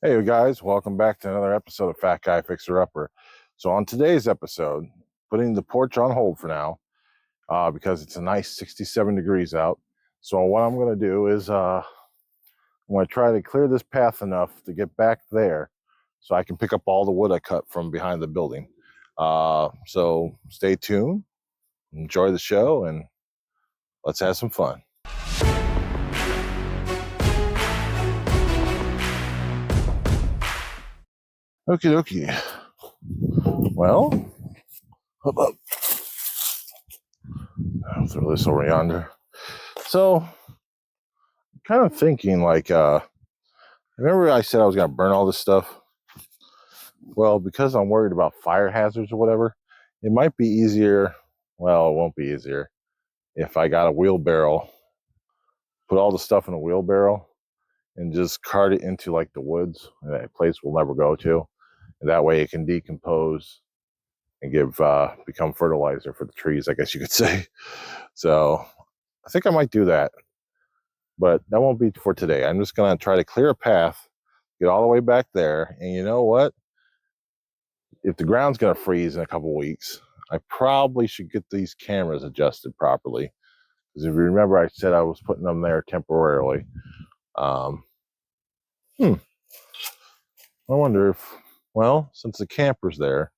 Hey you guys, welcome back to another episode of Fat Guy Fixer Upper. So on today's episode, putting the porch on hold for now because it's a nice 67 degrees out. So what I'm going to do is I'm going to try to clear this path enough to get back there so I can pick up all the wood I cut from behind the building. So stay tuned, enjoy the show, and let's have some fun. Okie dokie. Well, hop up. I'll throw this over yonder. So, kind of thinking like, remember I said I was going to burn all this stuff? Well, because I'm worried about fire hazards or whatever, it might be easier. Well, it won't be easier if I got a wheelbarrow, put all the stuff in a wheelbarrow and just cart it into like the woods, a place we'll never go to. And that way it can decompose and become fertilizer for the trees, I guess you could say. So I think I might do that, but that won't be for today. I'm just going to try to clear a path, get all the way back there. And you know what? If the ground's going to freeze in a couple weeks, I probably should get these cameras adjusted properly. Because if you remember, I said I was putting them there temporarily. I wonder if, well, since the camper's there,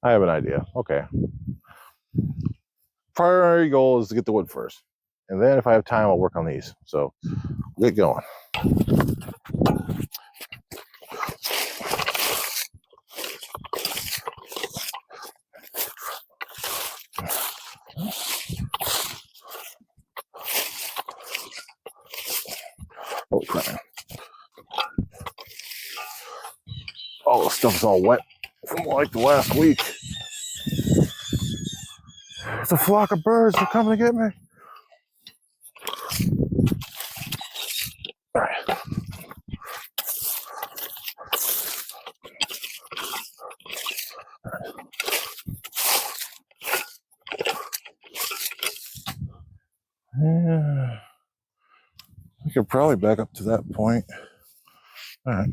I have an idea. Okay. Primary goal is to get the wood first. And then if I have time, I'll work on these. So get going. Oh, crap. All the stuff's all wet from like the last week. It's a flock of birds. They're coming to get me. All right. Yeah. We could probably back up to that point. All right.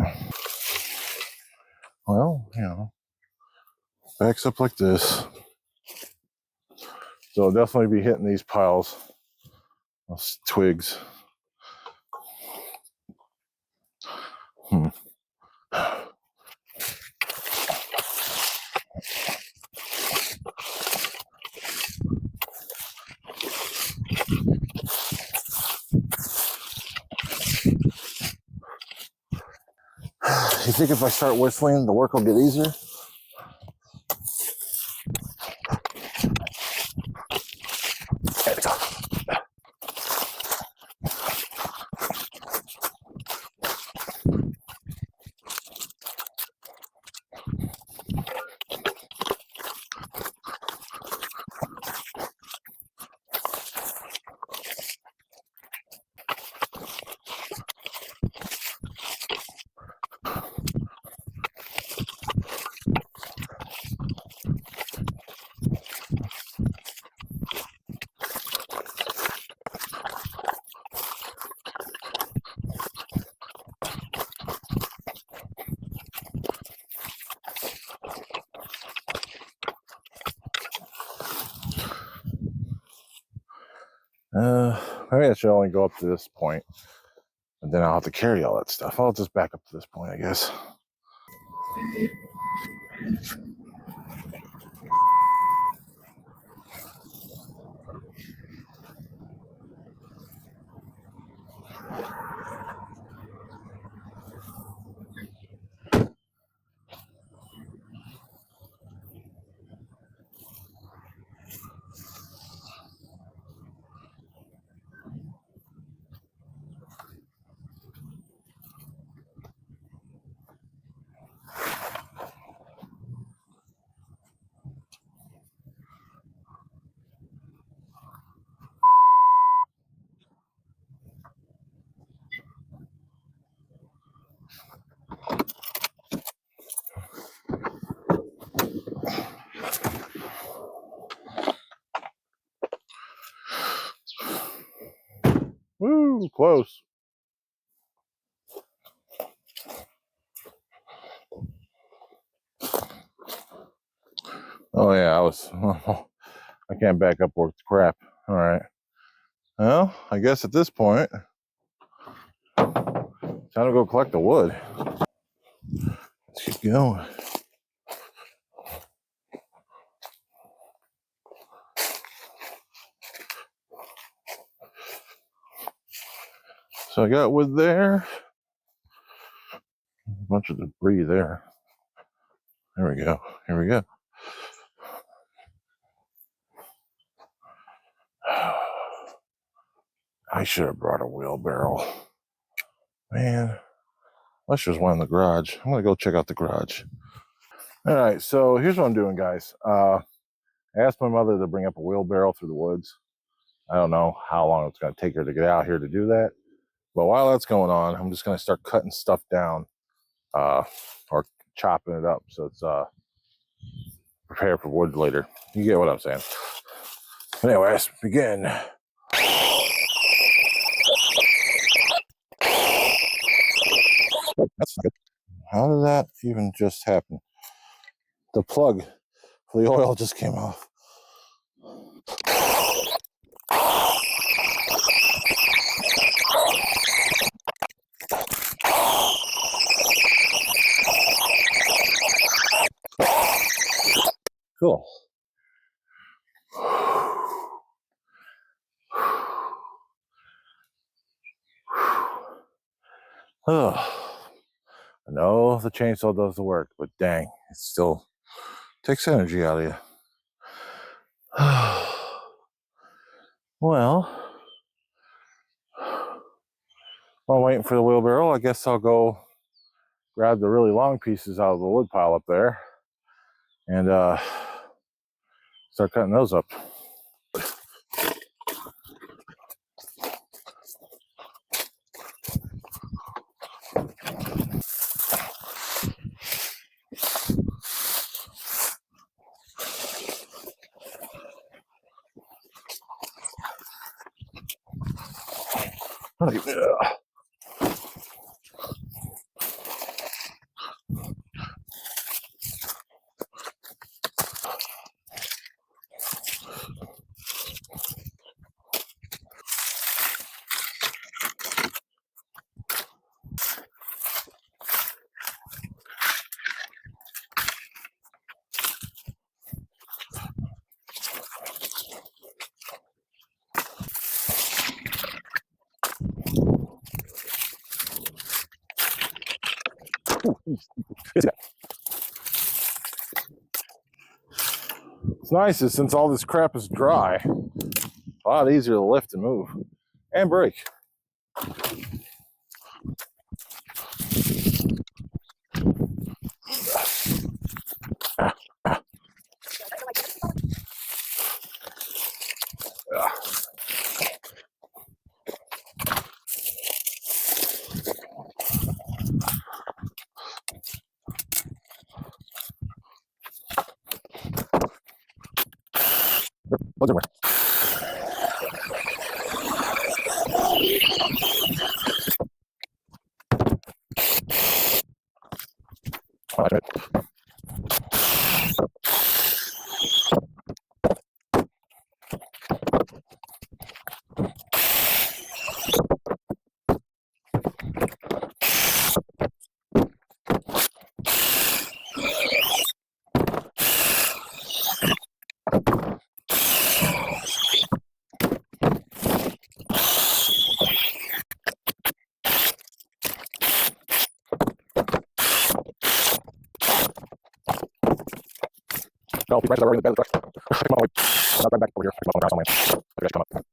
Well, backs up like this. So I'll definitely be hitting these piles of twigs. You think if I start whistling, the work will get easier? There we go. Maybe I should only go up to this point, and then I'll have to carry all that stuff. I'll just back up to this point, I guess. Woo, close. Oh yeah, I was. I can't back up worth crap. All right. Well, I guess at this point, time to go collect the wood. Let's keep going. So I got wood there. A bunch of debris there. There we go. Here we go. I should have brought a wheelbarrow. Man, let's just one in the garage. I'm gonna go check out the garage. All right, so here's what I'm doing, guys. I asked my mother to bring up a wheelbarrow through the woods. I don't know how long it's gonna take her to get out here to do that. But while that's going on, I'm just gonna start cutting stuff down, or chopping it up so it's prepared for wood later. You get what I'm saying. Anyways, begin. That's good. How did that even just happen? The plug for the oil just came off. Cool. Oh, I know the chainsaw does the work, but dang, it still takes energy out of you. Well, while waiting for the wheelbarrow, I guess I'll go grab the really long pieces out of the wood pile up there and start cutting those up. Yeah. It's nice is since all this crap is dry, a lot easier to lift and move and break. What's it? No, he's right there in the bed of the truck. Come on, I'm right back over here. Come on, somewhere. I guess come up.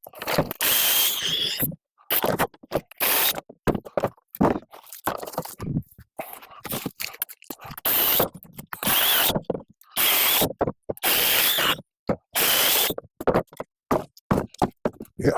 Yeah.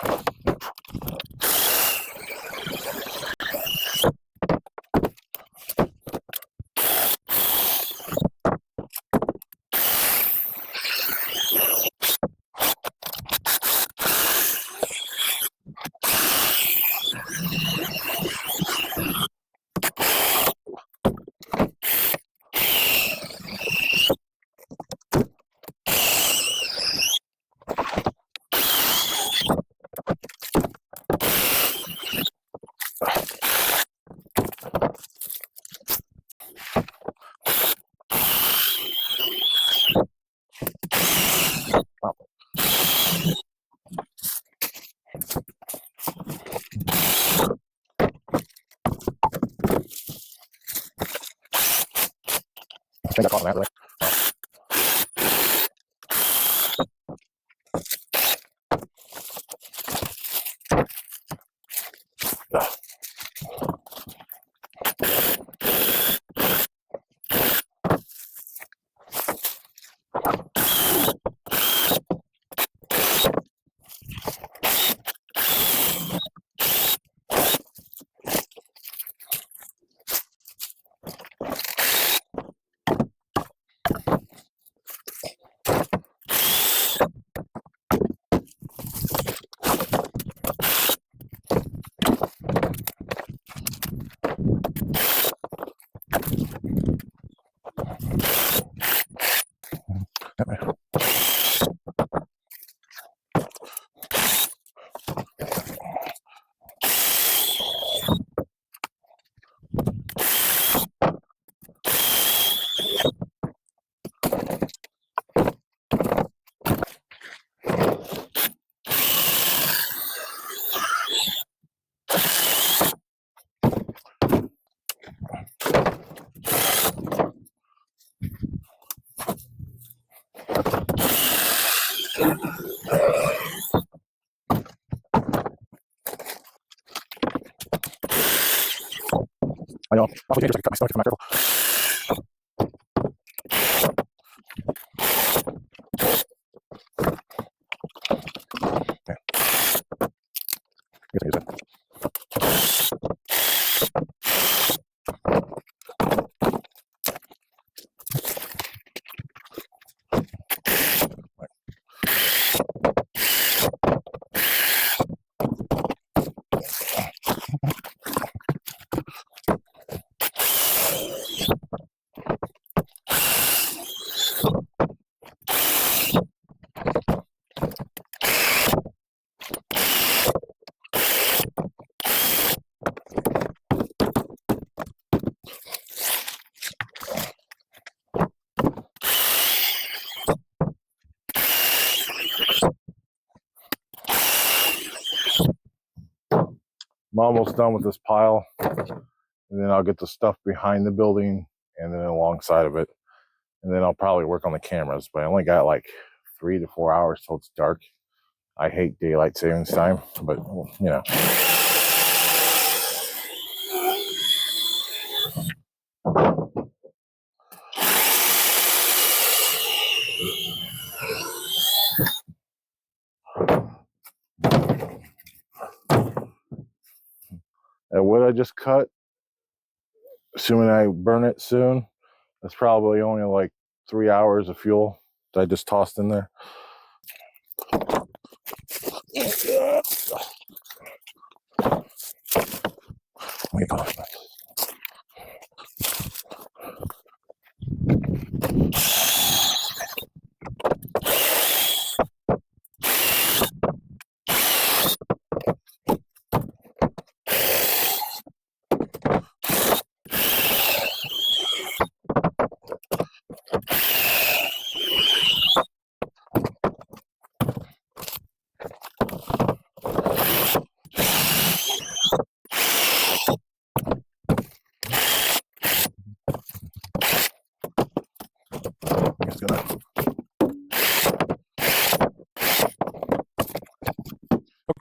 think I caught that right. I know. I'll take my stomach, careful. Okay. I guess I use it. I'm almost done with this pile, and then I'll get the stuff behind the building and then alongside of it, and then I'll probably work on the cameras. But I only got like 3 to 4 hours till it's dark. I hate daylight savings time, but you know. And what I just cut, assuming I burn it soon, that's probably only like 3 hours of fuel that I just tossed in there.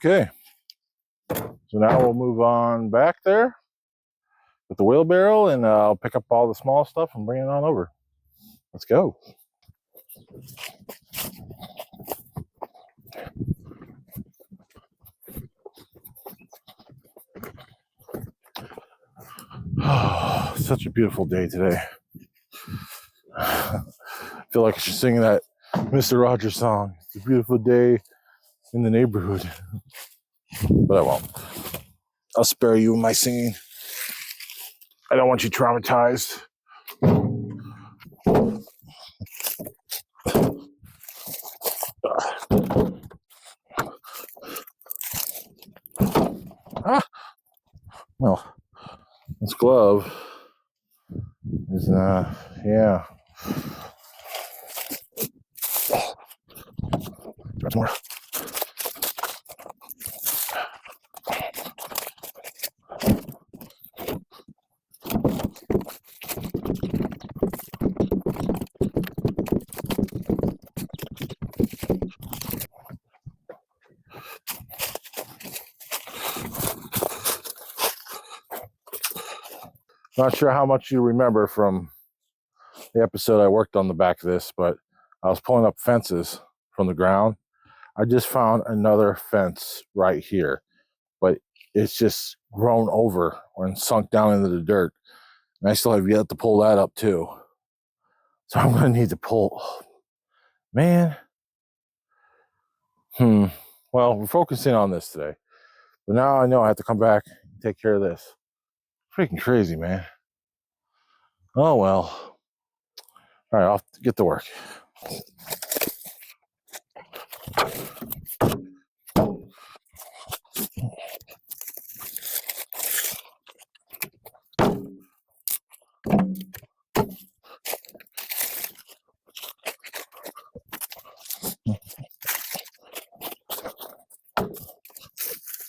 Okay, so now we'll move on back there with the wheelbarrow, and I'll pick up all the small stuff and bring it on over. Let's go. Oh, such a beautiful day today. I feel like I should sing that Mr. Rogers song. It's a beautiful day in the neighborhood. But I won't. I'll spare you my singing. I don't want you traumatized. Well, this glove is, yeah. Grab some more. Not sure how much you remember from the episode I worked on the back of this, but I was pulling up fences from the ground. I just found another fence right here, but it's just grown over and sunk down into the dirt. And I still have yet to pull that up too. So I'm going to need to pull, man. Well, we're focusing on this today, but now I know I have to come back and take care of this. Freaking crazy, man. Oh, well. All right, I'll get to work.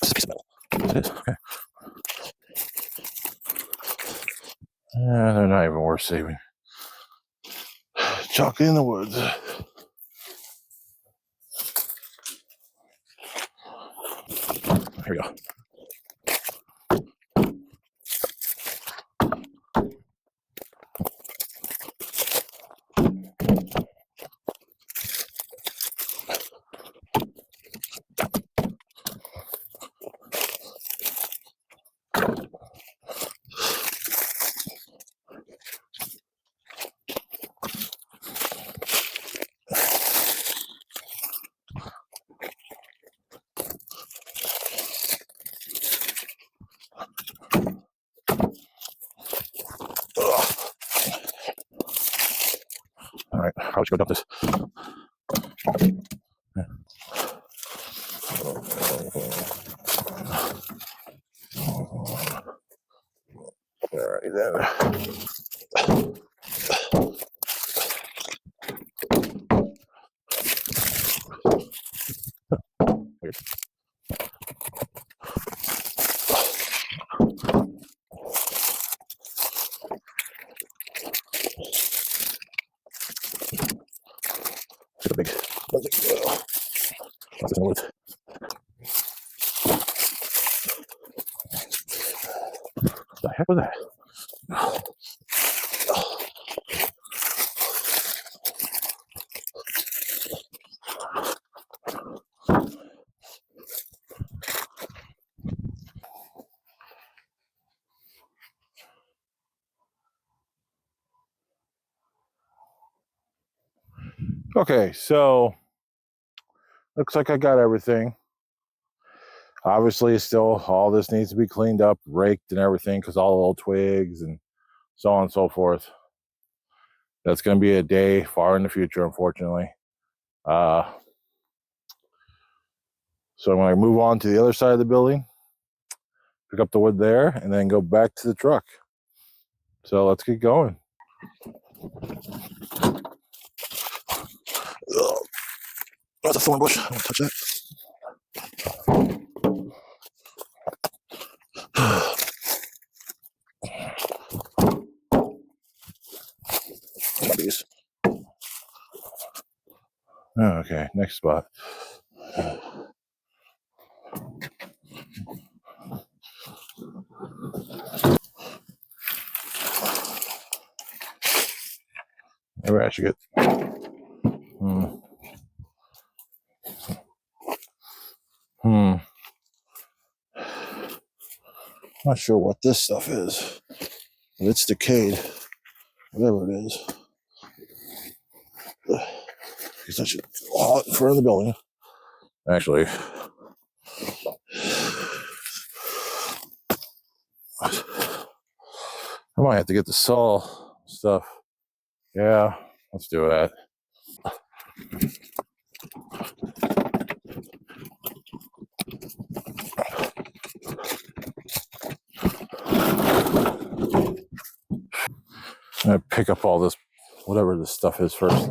This is a piece of metal. It is? Okay. They're not even worth saving. Chalk in the woods. Here we go. All right, probably should go dump this. All right, then. Weird. Get a big. What's in the woods? What the heck was that? Okay, so looks like I got everything. Obviously, still all this needs to be cleaned up, raked, and everything because all the little twigs and so on and so forth. That's going to be a day far in the future, unfortunately. So I'm going to move on to the other side of the building, pick up the wood there, and then go back to the truck. So let's get going. Oh, that's a thorn bush. I won't touch that. These. Okay, next spot. Maybe I should get. Not sure what this stuff is. But it's decayed. Whatever it is. Because I should haul it in front of the building. Actually, I might have to get the saw stuff. Yeah, let's do that. I'm gonna pick up all this, whatever this stuff is first.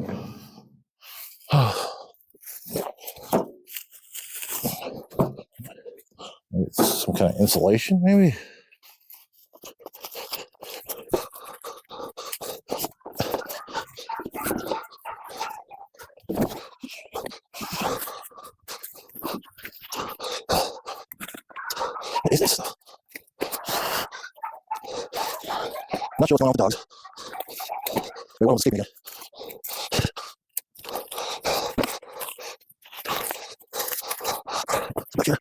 Maybe it's some kind of insulation, maybe? What is this stuff? Not sure what's going on with the dogs. Maybe one of them escaping again. Back here.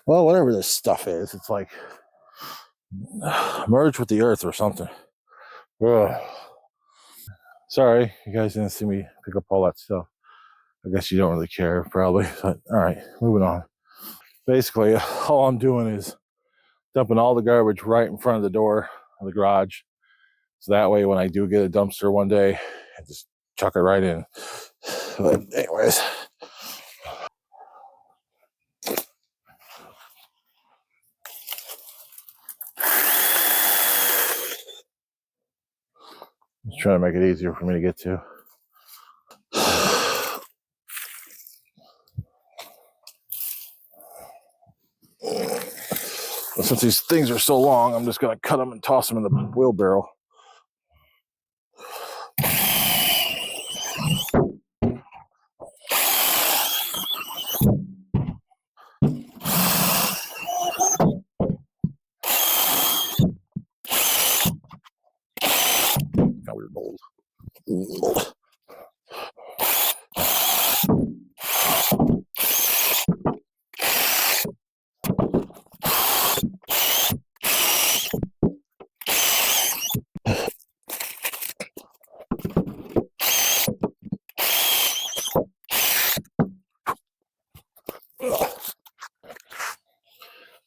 Well, whatever this stuff is, it's like merged with the earth or something. Ugh. Sorry, you guys didn't see me pick up all that stuff. I guess you don't really care, probably. But, all right, moving on. Basically, all I'm doing is dumping all the garbage right in front of the door of the garage. So that way, when I do get a dumpster one day, I just chuck it right in. But anyways. Just trying to make it easier for me to get to. But since these things are so long, I'm just going to cut them and toss them in the wheelbarrow. Got weird mold. Mold.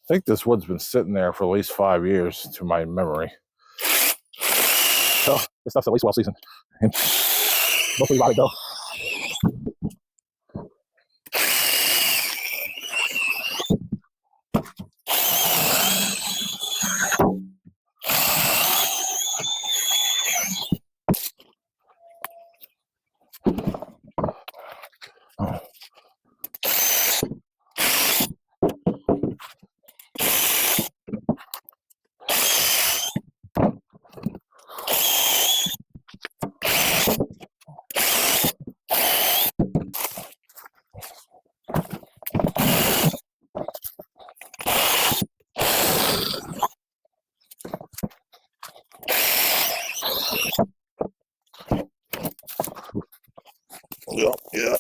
I think this wood's been sitting there for at least 5 years, to my memory. So this stuff's at least well seasoned. And mostly rotted though. Yeah.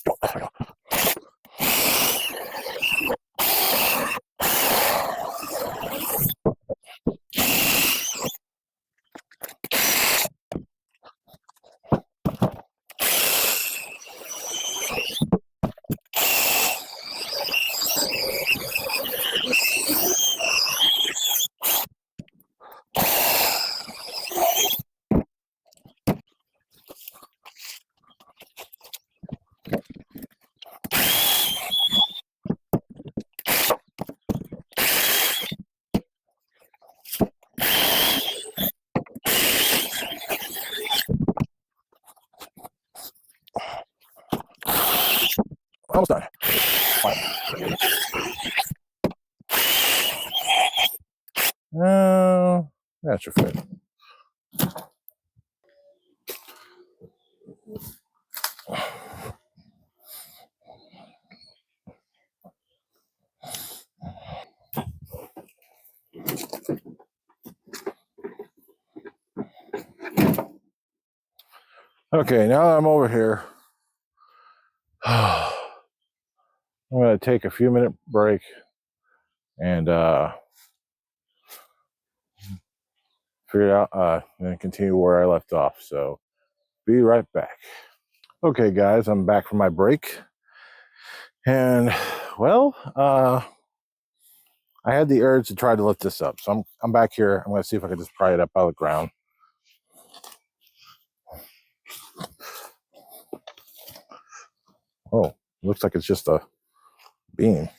Almost done. That should fit. Okay, now that I'm over here, I'm going to take a few minute break and figure it out and continue where I left off. So be right back. Okay, guys, I'm back from my break. And well, I had the urge to try to lift this up. So I'm back here. I'm going to see if I can just pry it up out of the ground. Oh, looks like it's just a beam.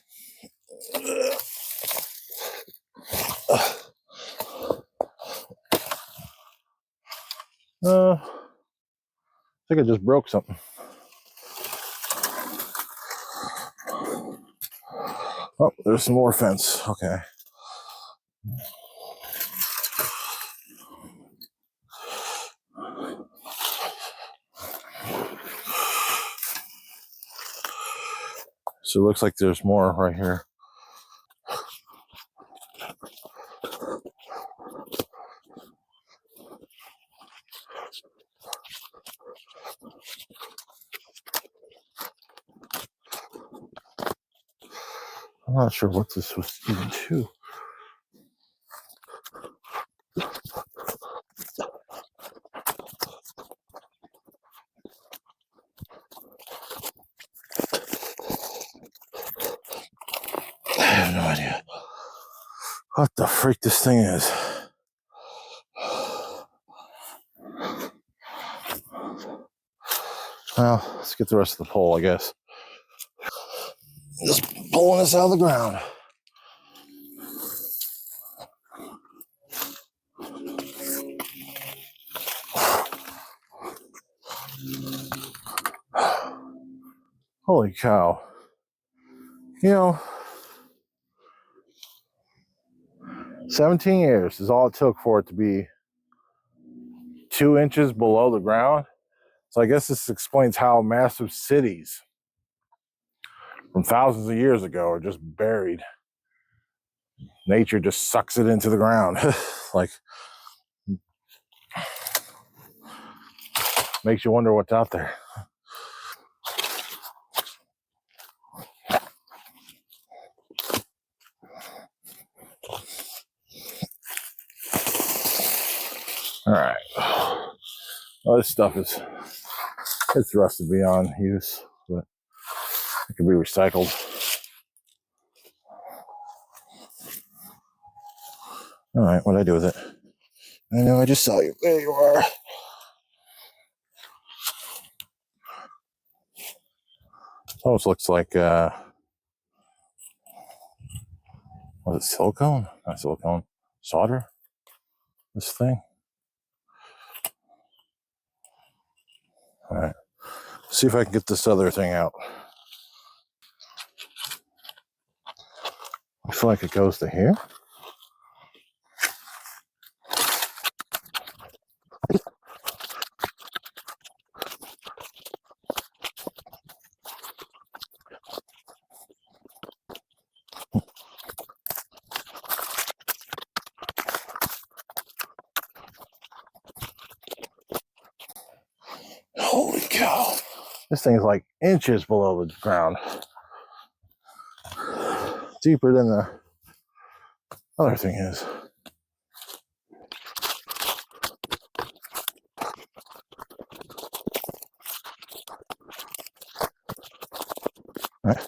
I think I just broke something. Oh, there's some more fence. Okay. So it looks like there's more right here. I'm not sure what this was even to. I have no idea what the freak this thing is. Well, let's get the rest of the pole, I guess. Just pulling this out of the ground. Holy cow. You know, 17 years is all it took for it to be 2 inches below the ground. So I guess this explains how massive cities from thousands of years ago are just buried. Nature just sucks it into the ground. Like, makes you wonder what's out there. All right. Well, this stuff it's rusted beyond use, but it can be recycled. All right, what'd I do with it? I know I just saw you. There you are. Almost looks like, was it silicone? Not silicone. Solder? This thing? All right. See if I can get this other thing out. Looks like it goes to here. Holy cow. This thing's like inches below the ground. Deeper than the other thing is. All right.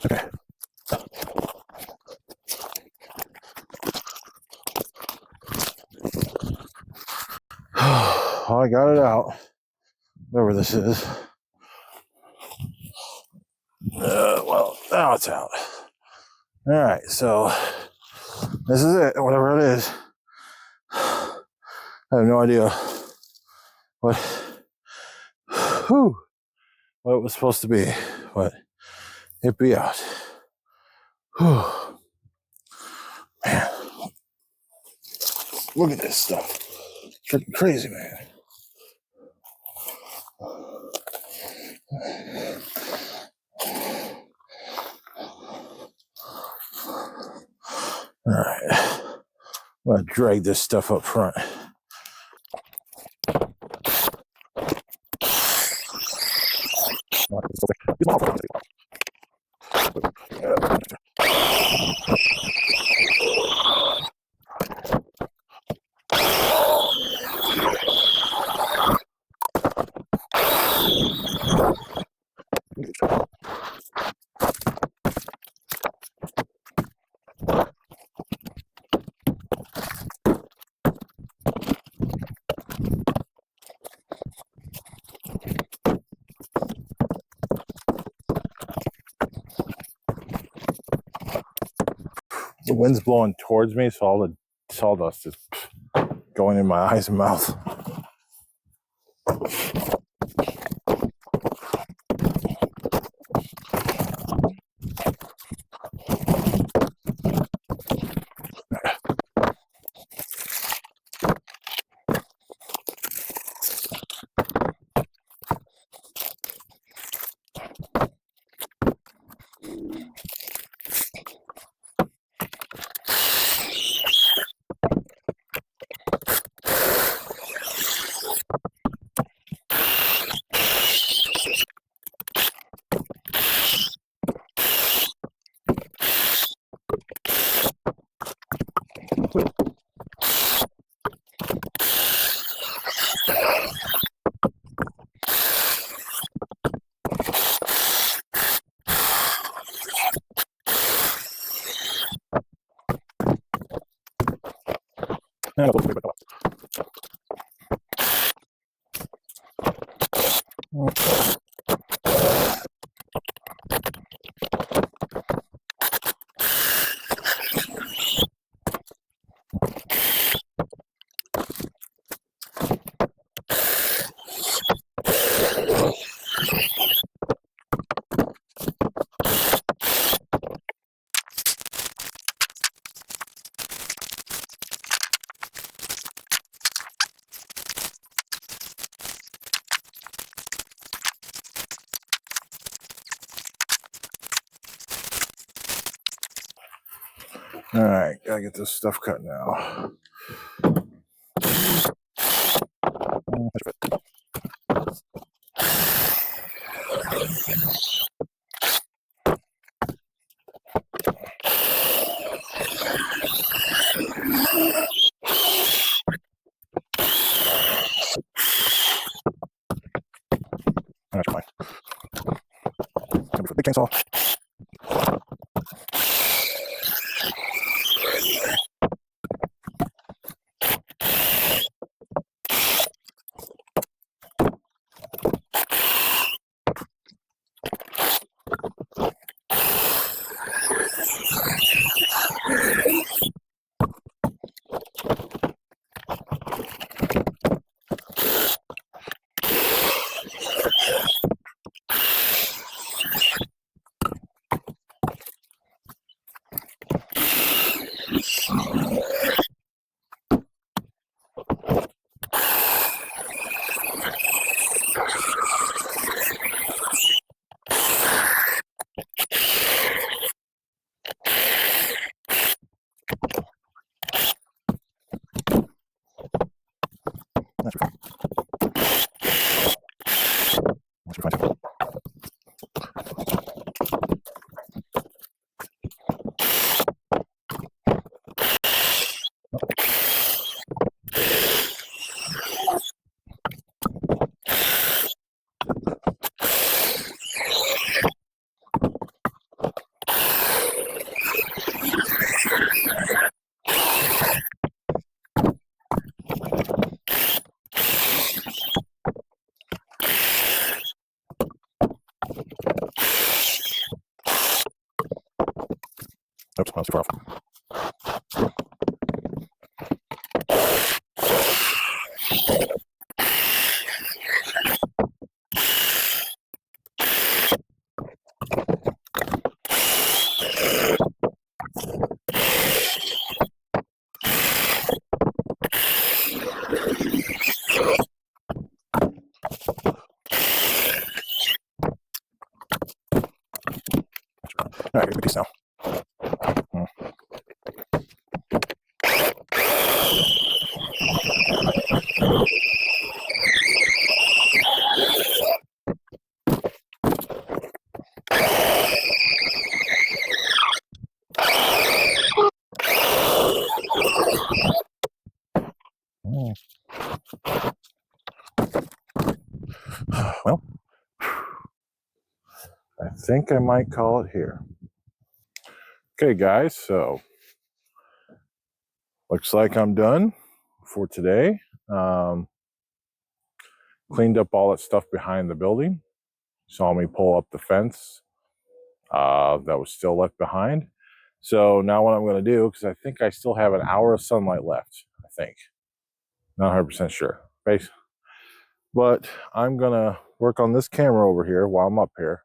Okay. Oh, I got it out. Whatever this is. Well, now it's out. All right, so this is it, whatever it is. I have no idea what what it was supposed to be, but it be out. Whew. Man, look at this stuff. Freaking crazy, man. All right, I'm gonna drag this stuff up front. The wind's blowing towards me, so all the sawdust is going in my eyes and mouth. All right, gotta get this stuff cut now. That's fine. Time for a big chainsaw. That's fine. That's fine too. Oops, I was too far off. All right, good piece now. Well, I think I might call it here. Okay, guys, so looks like I'm done for today. Cleaned up all that stuff behind the building. Saw me pull up the fence that was still left behind. So now what I'm going to do, because I think I still have an hour of sunlight left, I think. Not 100% sure. But I'm going to work on this camera over here while I'm up here.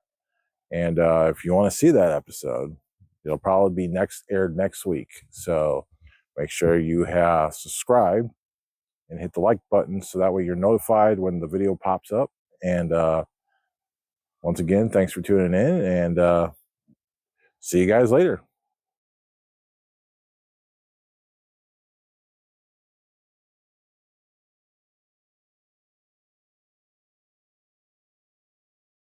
And if you want to see that episode, it'll probably be aired next week. So make sure you have subscribed and hit the like button so that way you're notified when the video pops up. And once again, thanks for tuning in, and see you guys later.